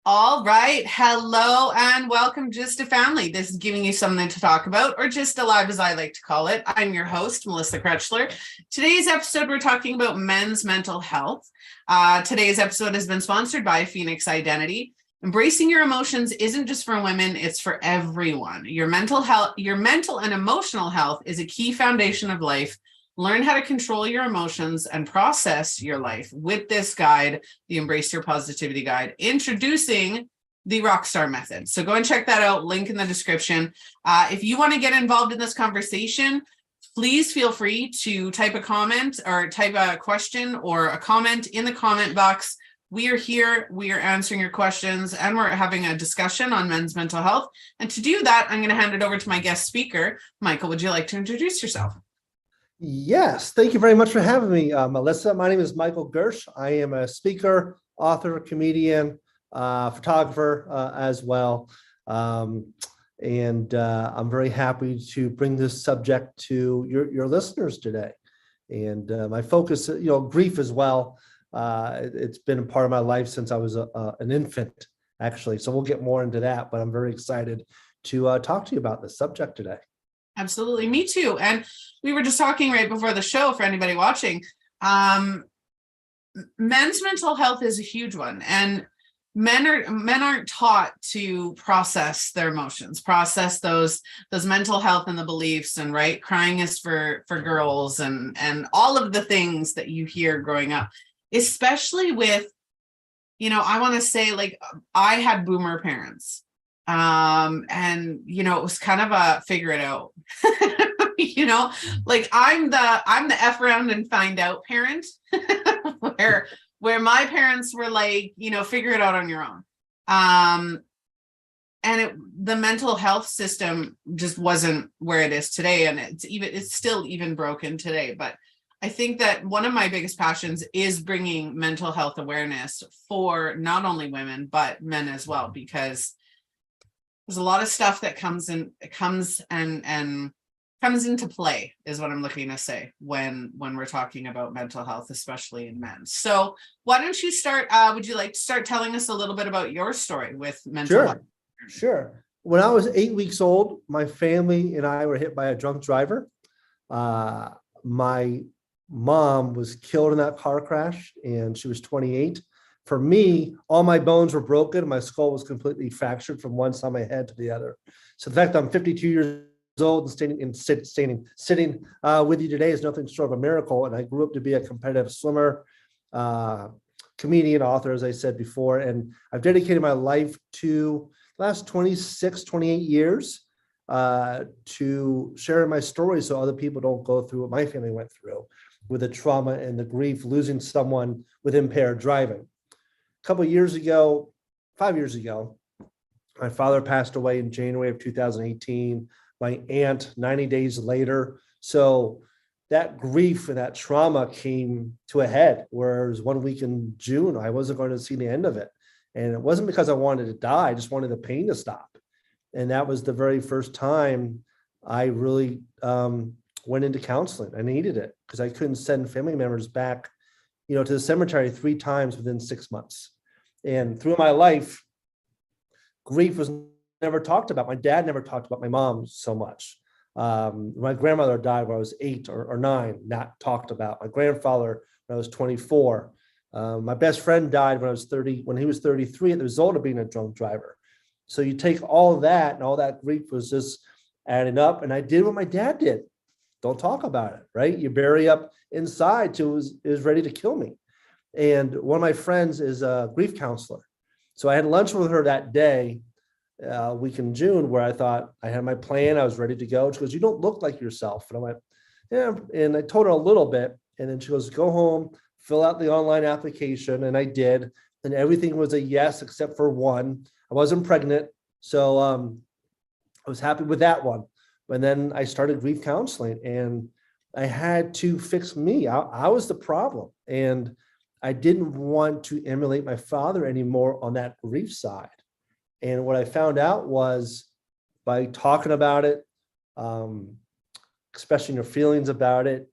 All right. Hello and welcome Just a Family. This is giving you something to talk about, or just alive as I like to call it. I'm your host, Melissa Krechler. Today's episode, we're talking about men's mental health. Today's episode has been sponsored by Phoenix Identity. Embracing your emotions isn't just for women, it's for everyone. Your mental and emotional health is a key foundation of life. Learn how to control your emotions and process your life with this guide, the Embrace Your Positivity Guide, introducing the Rockstar Method. So go and check that out, link in the description. If you want to get involved in this conversation, please feel free to type a comment or type a question or a comment in the comment box. We are here, we are answering your questions, and we're having a discussion on men's mental health. And to do that, I'm going to hand it over to my guest speaker. Michael, would you like to introduce yourself? Yes, thank you very much for having me, Melissa. My name is Michael Gershe. I am a speaker, author, comedian, photographer as well. I'm very happy to bring this subject to your listeners today. And my focus, grief as well. It's been a part of my life since I was an infant, actually. So we'll get more into that, but I'm very excited to talk to you about this subject today. Absolutely. Me too. And we were just talking right before the show for anybody watching. Men's mental health is a huge one, and men aren't taught to process their emotions, process those mental health and the beliefs, and right, crying is for girls and all of the things that you hear growing up, especially with, I want to say, like, I had boomer parents. And it was kind of a figure it out, like I'm the F around and find out parent, where my parents were like, figure it out on your own. And the mental health system just wasn't where it is today. And it's still even broken today. But I think that one of my biggest passions is bringing mental health awareness for not only women, but men as well, because there's a lot of stuff that comes into play, is what I'm looking to say when we're talking about mental health, especially in men. So why don't you start? Would you like to start telling us a little bit about your story with mental health? Sure. When I was 8 weeks old, my family and I were hit by a drunk driver. My mom was killed in that car crash, and she was 28. For me, all my bones were broken. My skull was completely fractured from one side of my head to the other. So the fact that I'm 52 years old and sitting with you today is nothing short of a miracle. And I grew up to be a competitive swimmer, comedian, author, as I said before. And I've dedicated my life to the last 26, 28 years to sharing my story so other people don't go through what my family went through with the trauma and the grief, losing someone with impaired driving. Couple of years ago, 5 years ago, my father passed away in January of 2018. My aunt 90 days later. So that grief and that trauma came to a head, whereas 1 week in June, I wasn't going to see the end of it. And it wasn't because I wanted to die, I just wanted the pain to stop. And that was the very first time I really went into counseling. I needed it because I couldn't send family members back, to the cemetery 3 times within 6 months. And through my life, grief was never talked about. My dad never talked about my mom so much. My grandmother died when I was 8 or 9, not talked about. My grandfather when I was 24. My best friend died when he was 33 as the result of being a drunk driver. So you take all of that, and all that grief was just adding up. And I did what my dad did. Don't talk about it, right? You bury up inside till it was ready to kill me. And one of my friends is a grief counselor. So I had lunch with her that day, week in June, where I thought I had my plan. I was ready to go. She goes, "You don't look like yourself." And I went, "Yeah." And I told her a little bit. And then she goes, "Go home, fill out the online application." And I did. And everything was a yes, except for one. I wasn't pregnant. So I was happy with that one. And then I started grief counseling, and I had to fix me. I was the problem. And I didn't want to emulate my father anymore on that grief side. And what I found out was, by talking about it, expressing your feelings about it,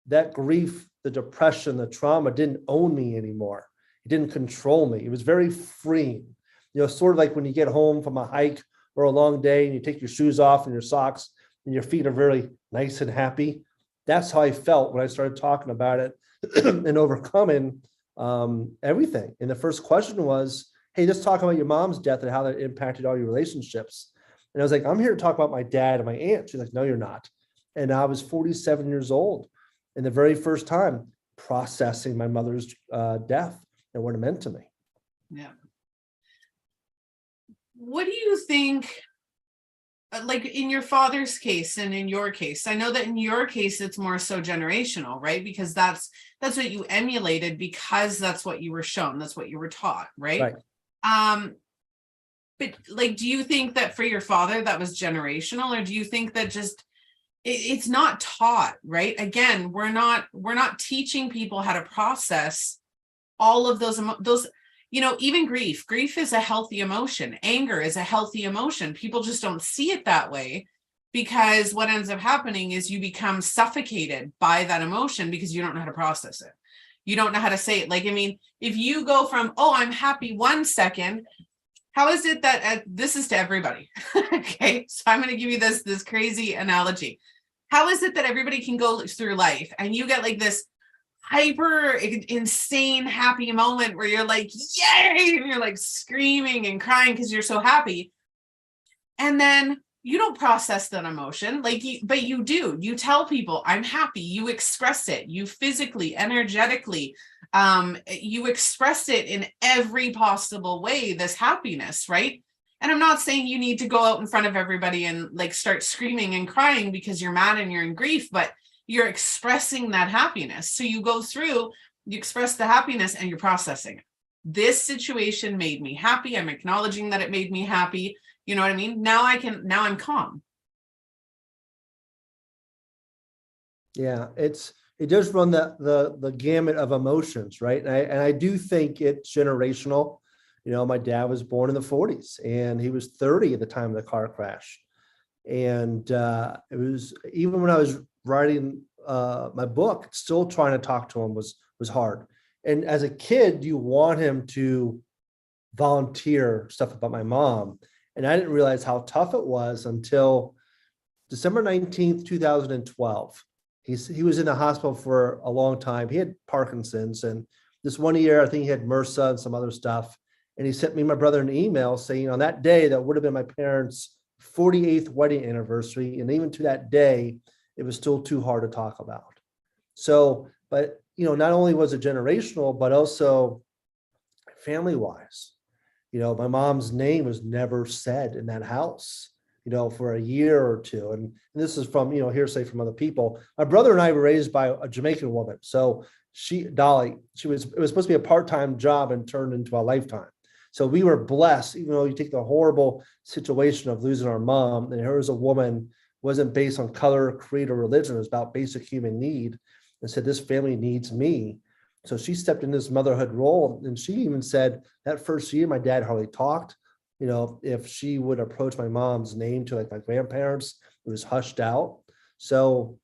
that grief, the depression, the trauma didn't own me anymore. It didn't control me. It was very freeing. sort of like when you get home from a hike or a long day and you take your shoes off and your socks and your feet are very nice and happy. That's how I felt when I started talking about it and overcoming everything. And the first question was, hey, let's talk about your mom's death and how that impacted all your relationships. And I was like, I'm here to talk about my dad and my aunt. She's like, no, you're not. And I was 47 years old. And the very first time processing my mother's death and what it meant to me. Yeah. What do you think, like in your father's case and in your case? I know that in your case, it's more so generational, right? Because that's what you emulated, because that's what you were shown. That's what you were taught, right? But like, do you think that for your father, that was generational, or do you think that just it's not taught, right? Again, we're not teaching people how to process all of those, even grief is a healthy emotion. Anger is a healthy emotion. People just don't see it that way, because what ends up happening is you become suffocated by that emotion because you don't know how to process it. You don't know how to say it. Like, I mean, if you go from, oh, I'm happy 1 second, how is it that this is to everybody? Okay, so I'm going to give you this crazy analogy. How is it that everybody can go through life and you get like this hyper insane happy moment where you're like, yay, and you're like screaming and crying because you're so happy, and then you don't process that emotion, but you do. You tell people I'm happy. You express it. You physically, energetically, you express it in every possible way, this happiness, right? And I'm not saying you need to go out in front of everybody and like start screaming and crying because you're mad and you're in grief, but you're expressing that happiness. So you go through, you express the happiness and you're processing it. This situation made me happy. I'm acknowledging that it made me happy. You know what I mean? Now I'm calm. Yeah, it does run the gamut of emotions, right? And I do think it's generational. My dad was born in the 40s and he was 30 at the time of the car crash. And it was, even when I was writing my book, still trying to talk to him was hard. And as a kid, you want him to volunteer stuff about my mom. And I didn't realize how tough it was until December 19th, 2012. He was in the hospital for a long time. He had Parkinson's, and this one year, I think he had MRSA and some other stuff. And he sent me and my brother an email saying on that day, that would have been my parents' 48th wedding anniversary. And even to that day, it was still too hard to talk about. So, but, not only was it generational, but also family-wise. My mom's name was never said in that house, for a year or two. And this is from, hearsay from other people. My brother and I were raised by a Jamaican woman. So Dolly, it was supposed to be a part-time job and turned into a lifetime. So we were blessed, even though you take the horrible situation of losing our mom, and her as a woman wasn't based on color, creed, or religion. It was about basic human need, and said, this family needs me. So she stepped in this motherhood role. And she even said that first year, my dad hardly talked. If she would approach my mom's name to like my grandparents, it was hushed out. So,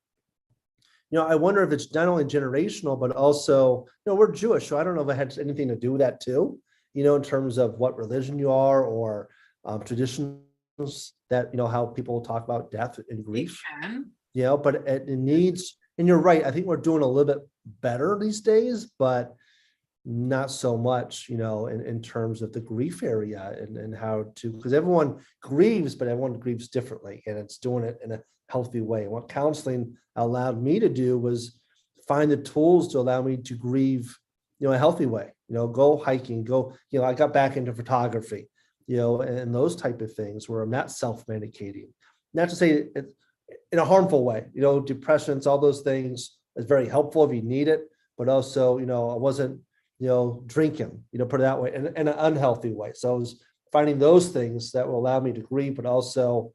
I wonder if it's not only generational, but also, we're Jewish. So I don't know if it had anything to do with that too, in terms of what religion you are, or traditions that, how people talk about death and grief. But it needs, and you're right. I think we're doing a little bit better these days, but not so much, in terms of the grief area and how to, because everyone grieves, but everyone grieves differently, and it's doing it in a healthy way. What counseling allowed me to do was find the tools to allow me to grieve, a healthy way, go hiking, I got back into photography, and those type of things where I'm not self-medicating. Not to say it in a harmful way, depressions, all those things is very helpful if you need it, but also, I wasn't, drinking, put it that way, in an unhealthy way. So I was finding those things that will allow me to grieve, but also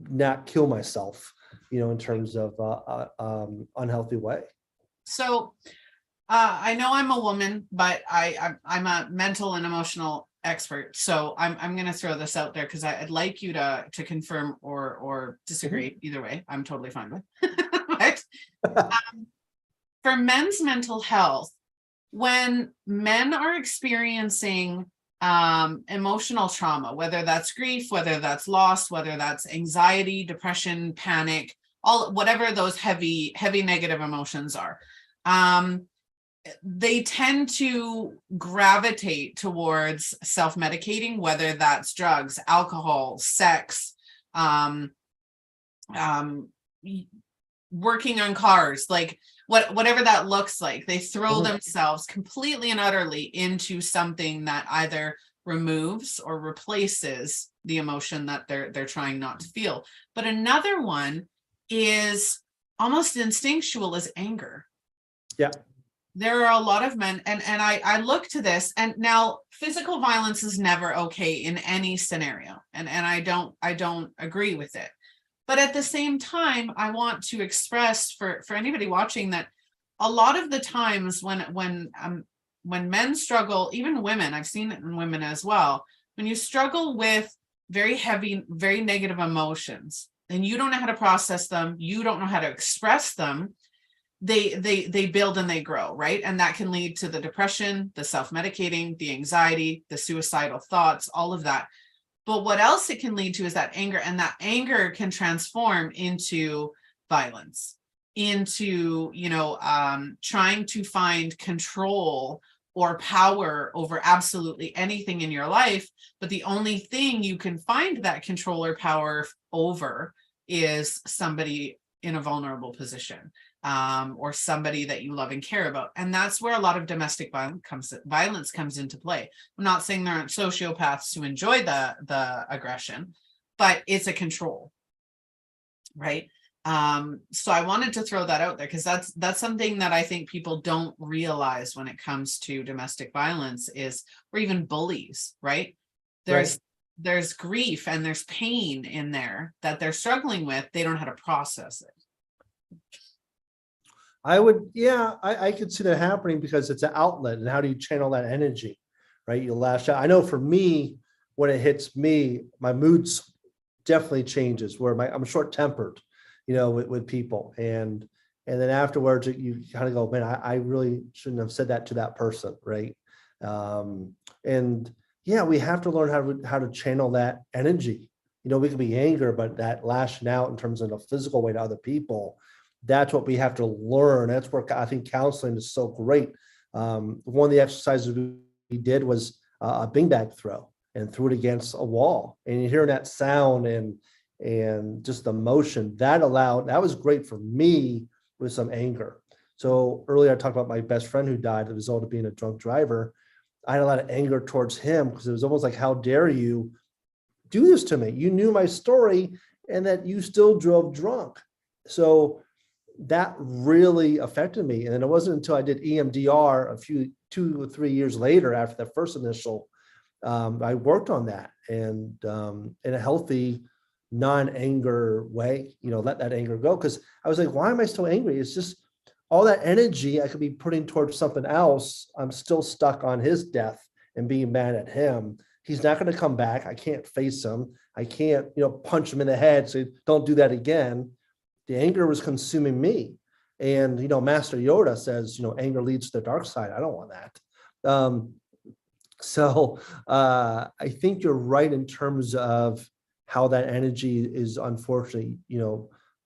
not kill myself, in terms of unhealthy way. So I know I'm a woman, but I'm a mental and emotional expert. So I'm going to throw this out there because I'd like you to confirm or disagree. Mm-hmm. Either way, I'm totally fine with. But, for men's mental health, when men are experiencing emotional trauma, whether that's grief, whether that's loss, whether that's anxiety, depression, panic, all whatever those heavy negative emotions are. They tend to gravitate towards self-medicating, whether that's drugs, alcohol, sex, working on cars, like whatever that looks like. They throw themselves completely and utterly into something that either removes or replaces the emotion that they're trying not to feel. But another one is almost instinctual, is anger. Yeah. There are a lot of men, and I look to this, and now physical violence is never okay in any scenario, and I don't agree with it. But at the same time, I want to express for anybody watching that a lot of the times when men struggle, even women, I've seen it in women as well, when you struggle with very heavy, very negative emotions, and you don't know how to process them, you don't know how to express them, they build and they grow, right? And that can lead to the depression, the self-medicating, the anxiety, the suicidal thoughts, all of that. But what else it can lead to is that anger, and that anger can transform into violence, into, trying to find control or power over absolutely anything in your life. But the only thing you can find that control or power over is somebody in a vulnerable position, or somebody that you love and care about. And that's where a lot of domestic violence comes into play. I'm not saying there aren't sociopaths who enjoy the aggression, but it's a control, right? So I wanted to throw that out there because that's something that I think people don't realize when it comes to domestic violence, is, or even bullies, right? There's grief and there's pain in there that they're struggling with. They don't know how to process it. I could see that happening because it's an outlet, and how do you channel that energy, right? You lash out. I know for me, when it hits me, my moods definitely changes, where I'm short-tempered, with people. And then afterwards you kind of go, man, I really shouldn't have said that to that person. Right. And yeah, we have to learn how to channel that energy. We can be anger, but that lashing out in terms of a physical way to other people, that's what we have to learn. That's where I think counseling is so great. One of the exercises we did was a beanbag throw, and threw it against a wall, and you're hearing that sound and just the motion that was great for me with some anger. So earlier I talked about my best friend who died as a result of being a drunk driver. I had a lot of anger towards him because it was almost like, how dare you do this to me? You knew my story and that you still drove drunk. So that really affected me. And then it wasn't until I did EMDR 2 or 3 years later, after that first initial, I worked on that, and in a healthy, non-anger way, let that anger go. Because I was like, why am I still angry? It's just all that energy I could be putting towards something else. I'm still stuck on his death and being mad at him. He's not going to come back. I can't face him. I can't, punch him in the head. So don't do that again. The anger was consuming me. And, Master Yoda says, anger leads to the dark side. I don't want that. So I think you're right in terms of how that energy is unfortunately,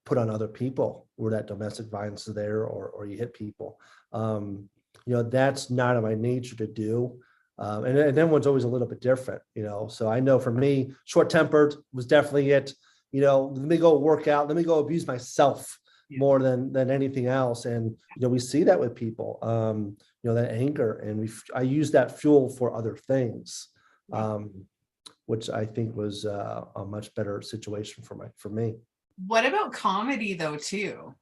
put on other people, where that domestic violence is there, or you hit people. That's not in my nature to do. And everyone's always a little bit different, so I know for me, short-tempered was definitely it. Let me go work out, let me go abuse myself more than anything else. And, we see that with people, that anger, and I use that fuel for other things, which I think was a much better situation for me. What about comedy though, too?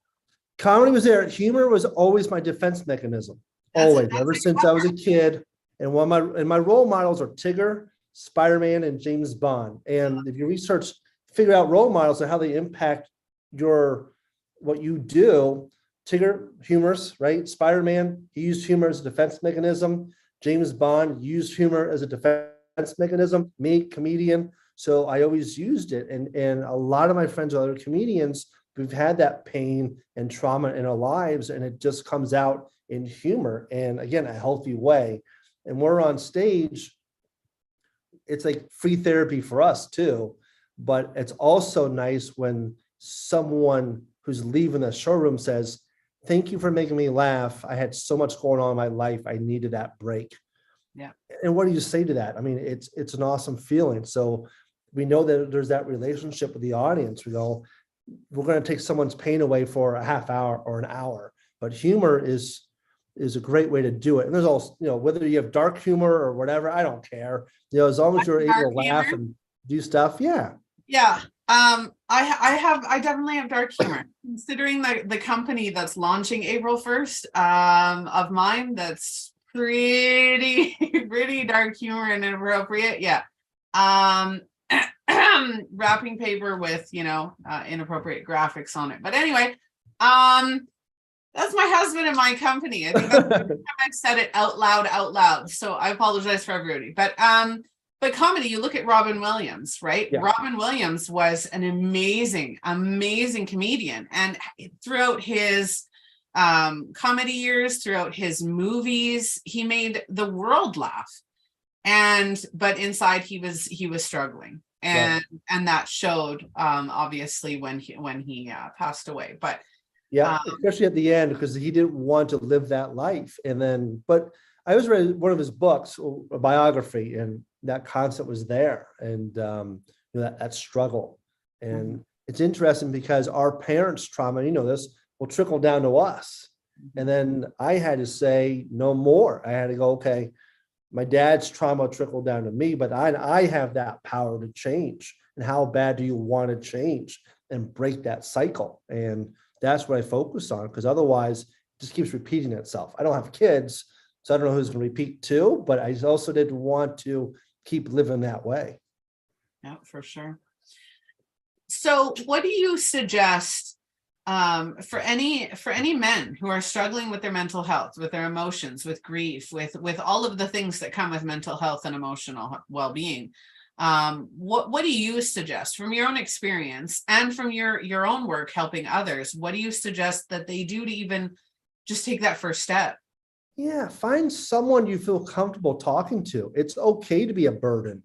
Comedy was there. Humor was always my defense mechanism. Always, ever since I was a kid. And my role models are Tigger, Spider-Man, and James Bond. And if you figure out role models and how they impact what you do. Tigger, humorous, right? Spider-Man, he used humor as a defense mechanism. James Bond used humor as a defense mechanism. Me, comedian. So I always used it. And a lot of my friends are other comedians. We've had that pain and trauma in our lives, and it just comes out in humor, and again, a healthy way. And we're on stage, it's like free therapy for us too. But it's also nice when someone who's leaving the showroom says, thank you for making me laugh. I had so much going on in my life. I needed that break. Yeah. And what do you say to that? I mean, it's an awesome feeling. So we know that there's that relationship with the audience. We go, we're going to take someone's pain away for a half hour or an hour, but humor is a great way to do it. And there's also, whether you have dark humor or whatever, I don't care. As long as you're able to laugh and do stuff. Yeah. Yeah. I definitely have dark humor. Considering the company that's launching April 1st, of mine, that's pretty dark humor and inappropriate. Yeah. Wrapping paper with, inappropriate graphics on it. But anyway, that's my husband and my company. I think that's the first time I've said it out loud. So I apologize for everybody. But comedy, you look at Robin Williams, right? Yeah. Robin Williams was an amazing comedian. And throughout his comedy years, throughout his movies, he made the world laugh. But inside he was struggling. And that showed obviously when he passed away. But yeah, especially at the end, because he didn't want to live that life. And then, but I was read one of his books, a biography, and that concept was there, and that struggle. And it's interesting because our parents' trauma, this, will trickle down to us. And then I had to say no more. I had to go, okay, my dad's trauma trickled down to me, but I have that power to change. And how bad do you want to change and break that cycle? And that's what I focus on, because otherwise it just keeps repeating itself. I don't have kids, so I don't know who's going to repeat too, but I also didn't want to keep living that way. Yeah, for sure. So what do you suggest for any men who are struggling with their mental health, with their emotions, with grief, with all of the things that come with mental health and emotional well-being? What do you suggest from your own experience and from your own work helping others? What do you suggest that they do to even just take that first step? Yeah, find someone you feel comfortable talking to. It's okay to be a burden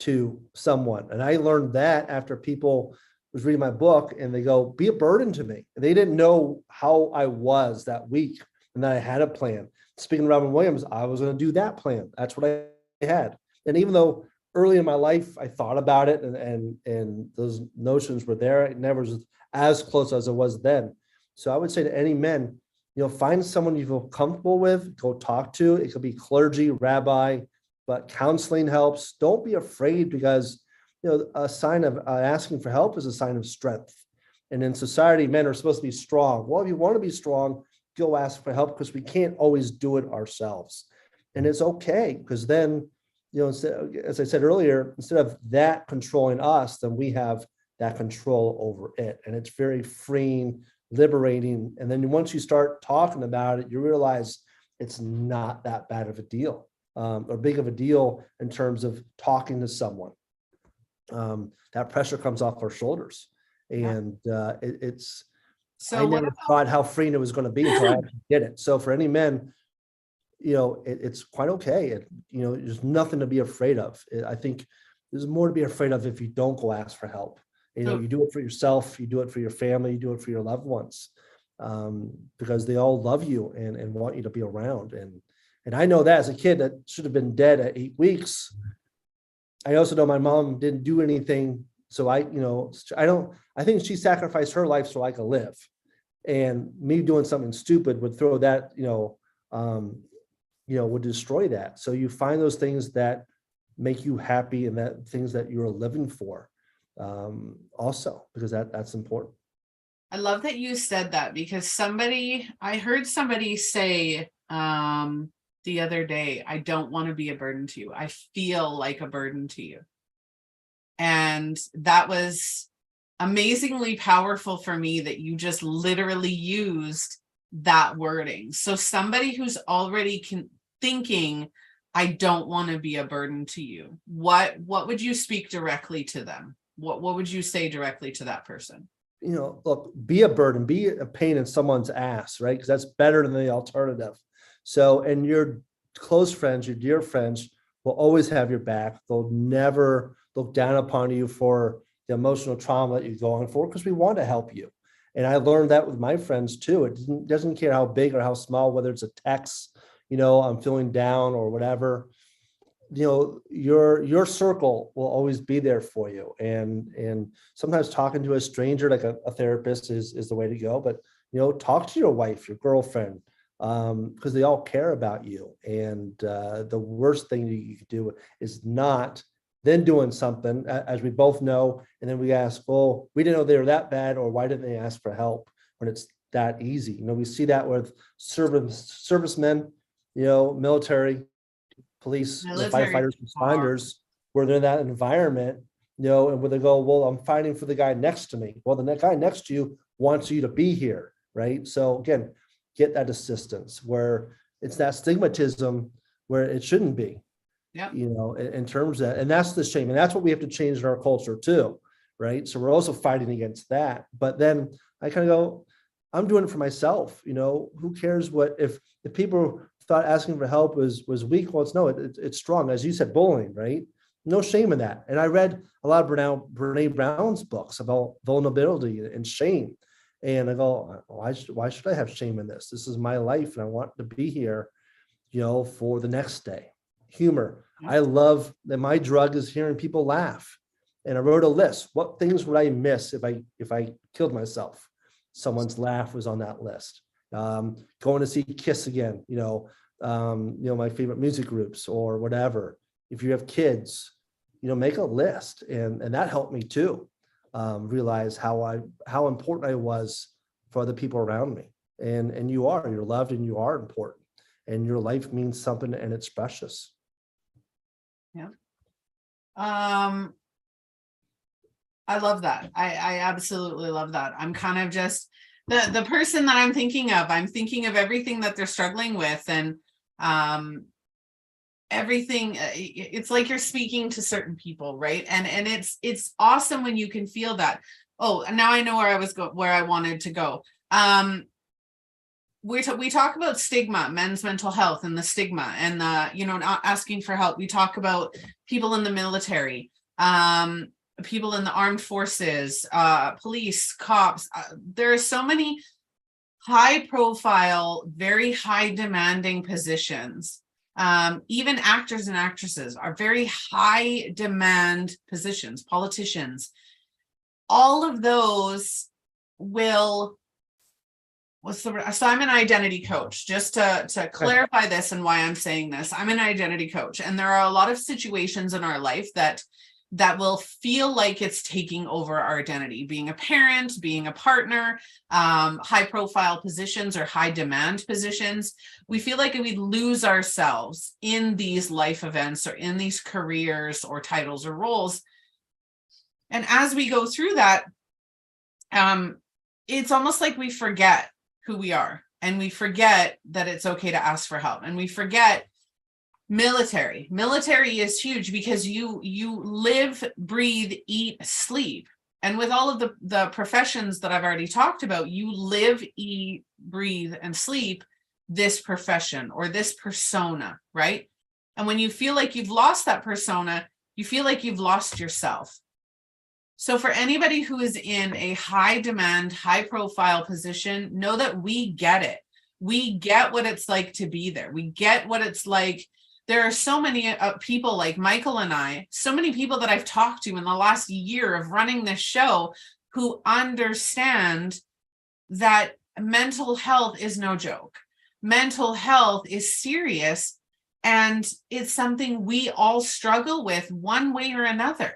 to someone. And I learned that after people was reading my book and they go, be a burden to me. They didn't know how I was that week and that I had a plan. Speaking of Robin Williams, I was going to do that plan. That's what I had. And even though early in my life, I thought about it and those notions were there, it never was as close as it was then. So I would say to any men, find someone you feel comfortable with, go talk to. It could be clergy, rabbi, but counseling helps. Don't be afraid, because a sign of asking for help is a sign of strength. And in society, men are supposed to be strong. Well, if you want to be strong, go ask for help, because we can't always do it ourselves. And it's okay, because then, as I said earlier, instead of that controlling us, then we have that control over it. And it's very freeing, liberating. And then once you start talking about it, you realize it's not that bad of a deal, or big of a deal in terms of talking to someone. That pressure comes off our shoulders. And it's, so I never thought how freeing it was going to be until I actually did it. So for any men, it's quite okay. There's nothing to be afraid of. I think there's more to be afraid of if you don't go ask for help. You do it for yourself, you do it for your family, you do it for your loved ones, because they all love you and want you to be around. And I know that as a kid that should have been dead at 8 weeks. I also know my mom didn't do anything. So I think she sacrificed her life so I could live. And me doing something stupid would throw that, would destroy that. So you find those things that make you happy and that things that you're living for. Also, because that's important. I love that you said that, because I heard somebody say the other day, I don't want to be a burden to you. I feel like a burden to you. And that was amazingly powerful for me, that you just literally used that wording. So somebody who's already thinking, I don't want to be a burden to you, what would you speak directly to them? What would you say directly to that person? Look, be a burden, be a pain in someone's ass, right? Because that's better than the alternative. So, and your close friends, your dear friends, will always have your back. They'll never look down upon you for the emotional trauma that you're going for, because we want to help you. And I learned that with my friends too. It doesn't care how big or how small, whether it's a text, I'm feeling down or whatever. Your circle will always be there for you. And sometimes talking to a stranger, like a therapist is the way to go. But, talk to your wife, your girlfriend, because they all care about you. And the worst thing you can do is not then doing something, as we both know. And then we ask, oh, we didn't know they were that bad, or why didn't they ask for help when it's that easy? We see that with servicemen, military, police, firefighters, responders, where they're in that environment, and where they go, well, I'm fighting for the guy next to me. Well, the guy next to you wants you to be here, right? So again, get that assistance, where it's that stigmatism where it shouldn't be. Yeah. In terms of that, and that's the shame, and that's what we have to change in our culture too, right? So we're also fighting against that. But then I kind of go, I'm doing it for myself. Who cares what if people thought asking for help was weak? Well, it's strong, as you said, bullying, right? No shame in that. And I read a lot of Brene Brown's books about vulnerability and shame, and I go, why should I have shame in this? This is my life, and I want to be here, for the next day. Humor. I love that. My drug is hearing people laugh. And I wrote a list. What things would I miss if I killed myself? Someone's laugh was on that list. Going to see Kiss again, my favorite music groups or whatever. If you have kids, make a list. And that helped me too. Realize how important I was for the people around me. And you're loved, and you are important, and your life means something, and it's precious. Yeah. I love that. I absolutely love that. I'm kind of just the person that I'm thinking of. I'm thinking of everything that they're struggling with, and everything. It's like you're speaking to certain people, right? And it's awesome when you can feel that. Oh, now I know where I wanted to go. We talk about stigma, men's mental health, and the stigma, and not asking for help. We talk about people in the military, people in the armed forces, police, cops. There are so many high profile, very high demanding positions. Even actors and actresses are very high demand positions, politicians. All of those will so I'm an identity coach, just to clarify this and why I'm saying this. I'm an identity coach, and there are a lot of situations in our life that will feel like it's taking over our identity. Being a parent, being a partner, high profile positions or high demand positions, we feel like we lose ourselves in these life events or in these careers or titles or roles. And as we go through that, it's almost like we forget who we are, and we forget that it's okay to ask for help, and we forget military is huge, because you live, breathe, eat, sleep. And with all of the professions that I've already talked about, you live, eat, breathe, and sleep this profession or this persona, right? And when you feel like you've lost that persona, you feel like you've lost yourself. So for anybody who is in a high demand, high profile position, know that we get it. We get what it's like to be there. We get what it's like. There are so many people like Michael and I, so many people that I've talked to in the last year of running this show, who understand that mental health is no joke. Mental health is serious, and it's something we all struggle with one way or another.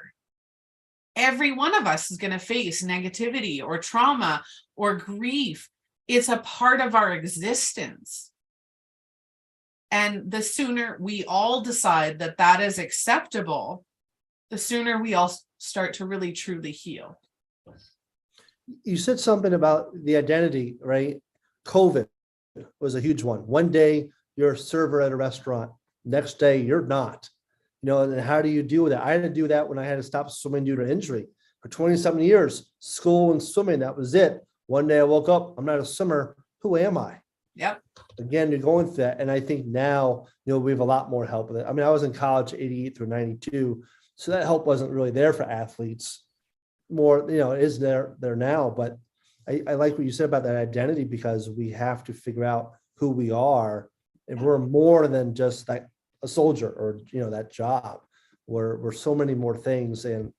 Every one of us is going to face negativity or trauma or grief. It's a part of our existence. And the sooner we all decide that that is acceptable, the sooner we all start to really truly heal. You said something about the identity, right? COVID was a huge one. One day you're a server at a restaurant, next day you're not. And how do you deal with that? I had to do that when I had to stop swimming due to injury. For 27 years, school and swimming, that was it. One day I woke up, I'm not a swimmer. Who am I? Yep. Again, you're going through that. And I think now, we have a lot more help with it. I mean, I was in college 88 through 92. So that help wasn't really there for athletes. More, it is there now. But I like what you said about that identity, because we have to figure out who we are. And we're more than just like a soldier or, that job. We're so many more things. And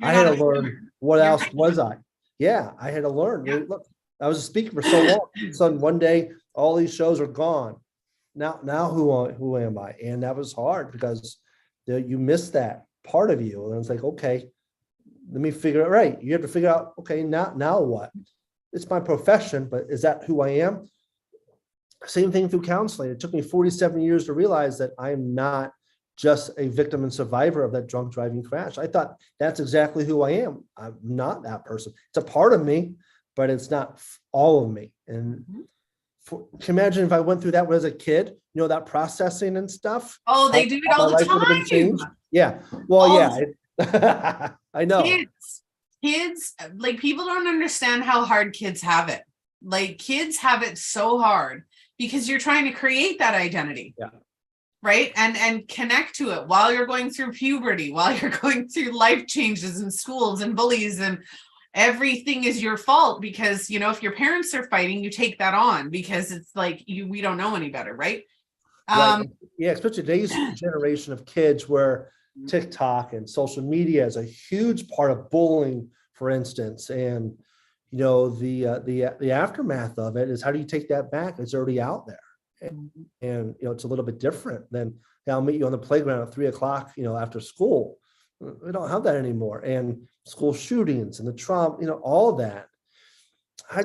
I had to learn what else was I. Yeah, I had to learn. Yeah. Look, I was a speaker for so long. Suddenly one day, all these shows are gone. Now who am I? And that was hard, because you miss that part of you. And it's like, okay, let me figure it right. You have to figure out, okay, now what? It's my profession, but is that who I am? Same thing through counseling. It took me 47 years to realize that I'm not just a victim and survivor of that drunk driving crash. I thought that's exactly who I am. I'm not that person. It's a part of me, but it's not all of me. And can you imagine if I went through that as a kid, that processing and stuff? Oh, they do it all the time. Yeah. Well, yeah. I know. Kids, like, people don't understand how hard kids have it. Like, kids have it so hard because you're trying to create that identity. Yeah. Right. And connect to it while you're going through puberty, while you're going through life changes in schools and bullies, and everything is your fault because, if your parents are fighting, you take that on because it's like we don't know any better. Right. Right. Yeah. Especially today's generation of kids, where TikTok and social media is a huge part of bullying, for instance. And, the aftermath of it is, how do you take that back? It's already out there. And it's a little bit different than, I'll meet you on the playground at 3:00, after school. We don't have that anymore. And school shootings and the trauma, all of that.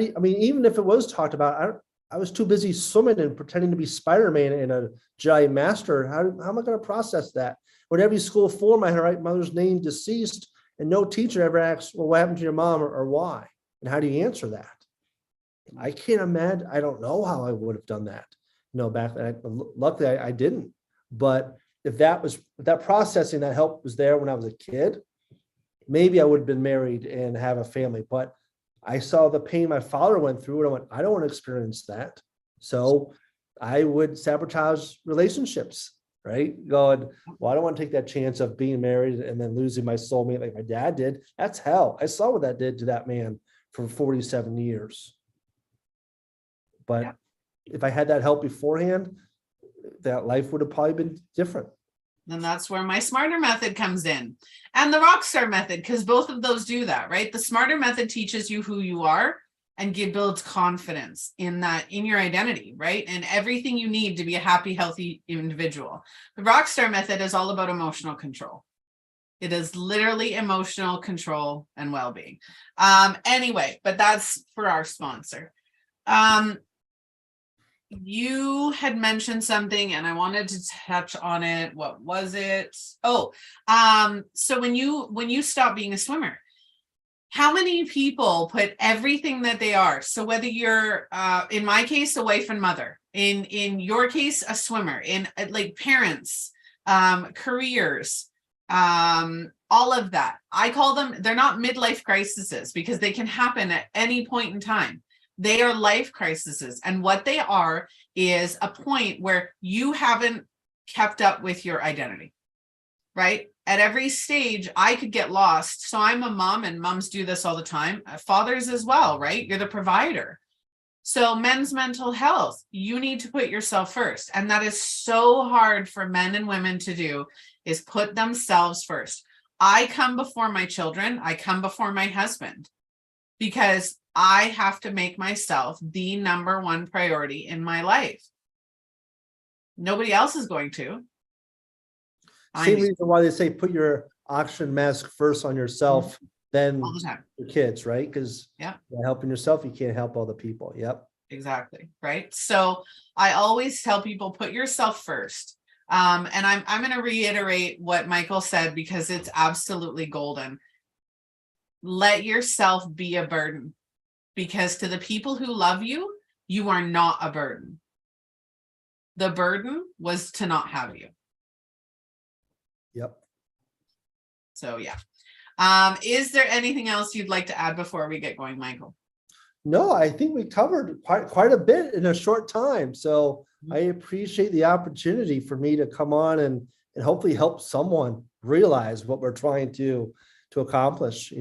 Even if it was talked about, I was too busy swimming and pretending to be Spider-Man and a Jedi Master. How am I going to process that? When every school form, I had to write mother's name deceased, and no teacher ever asks, well, what happened to your mom, or why? And how do you answer that? I can't imagine. I don't know how I would have done that. Back then, luckily I didn't. But if that processing, that help was there when I was a kid, maybe I would have been married and have a family. But I saw the pain my father went through, and I went, I don't want to experience that. So I would sabotage relationships, right? Going, well, I don't want to take that chance of being married and then losing my soulmate like my dad did. That's hell. I saw what that did to that man for 47 years. But yeah. If I had that help beforehand, that life would have probably been different. And that's where my smarter method comes in, and the Rockstar method, because both of those do that, right? The smarter method teaches you who you are and builds confidence in your identity, right? And everything you need to be a happy, healthy individual. The Rockstar method is all about emotional control. It is literally emotional control and well-being. Anyway, but that's for our sponsor. You had mentioned something and I wanted to touch on it. What was it? So when you stop being a swimmer, how many people put everything that they are? So whether you're, in my case, a wife and mother, in your case, a swimmer, in like parents, careers, all of that, I call them, they're not midlife crises because they can happen at any point in time. They are life crises. And what they are is a point where you haven't kept up with your identity, right? At every stage, I could get lost. So I'm a mom, and moms do this all the time. Fathers as well, right? You're the provider. So men's mental health, you need to put yourself first. And that is so hard for men and women to do, is put themselves first. I come before my children. I come before my husband, because I have to make myself the number one priority in my life. Nobody else is going to. Same reason why they say put your oxygen mask first on yourself, then your kids, right? Because you're helping yourself, you can't help other people. Yep. Exactly. Right. So I always tell people, put yourself first. And I'm going to reiterate what Michael said, because it's absolutely golden. Let yourself be a burden, because to the people who love you, you are not a burden. The burden was to not have you. Yep. So, yeah. Is there anything else you'd like to add before we get going, Michael? No, I think we covered quite a bit in a short time. So I appreciate the opportunity for me to come on and hopefully help someone realize what we're trying to accomplish,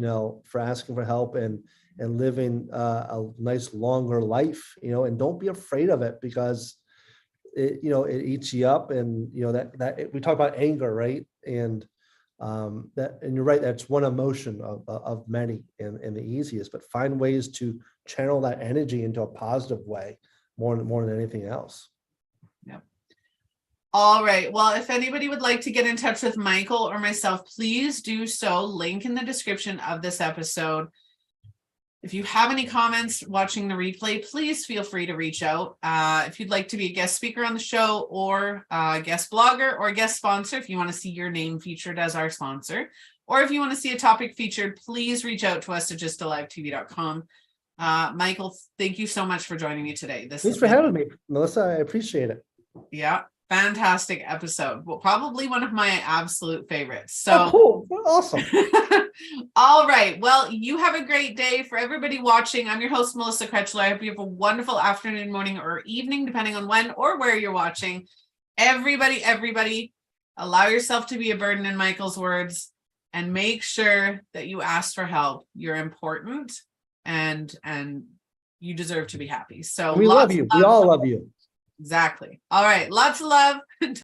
for asking for help and living a nice longer life, and don't be afraid of it, because it eats you up. And that we talk about anger, right? And and you're right, that's one emotion of many, and the easiest, but find ways to channel that energy into a positive way more than anything else. Yep. All right. Well, if anybody would like to get in touch with Michael or myself, please do so. Link in the description of this episode. If you have any comments watching the replay, please feel free to reach out. If you'd like to be a guest speaker on the show, or a guest blogger, or a guest sponsor, if you want to see your name featured as our sponsor, or if you want to see a topic featured, please reach out to us at justalivetv.com. Michael, thank you so much for joining me today. Thanks for having me, Melissa. I appreciate it. Yeah. Fantastic episode. Well, probably one of my absolute favorites. So cool. Awesome. All right. Well, you have a great day. For everybody watching, I'm your host, Melissa Krechler. I hope you have a wonderful afternoon, morning, or evening, depending on when or where you're watching. Everybody, allow yourself to be a burden, in Michael's words, and make sure that you ask for help. You're important, and you deserve to be happy. So we love you. We all love you. Exactly. All right. Lots of love.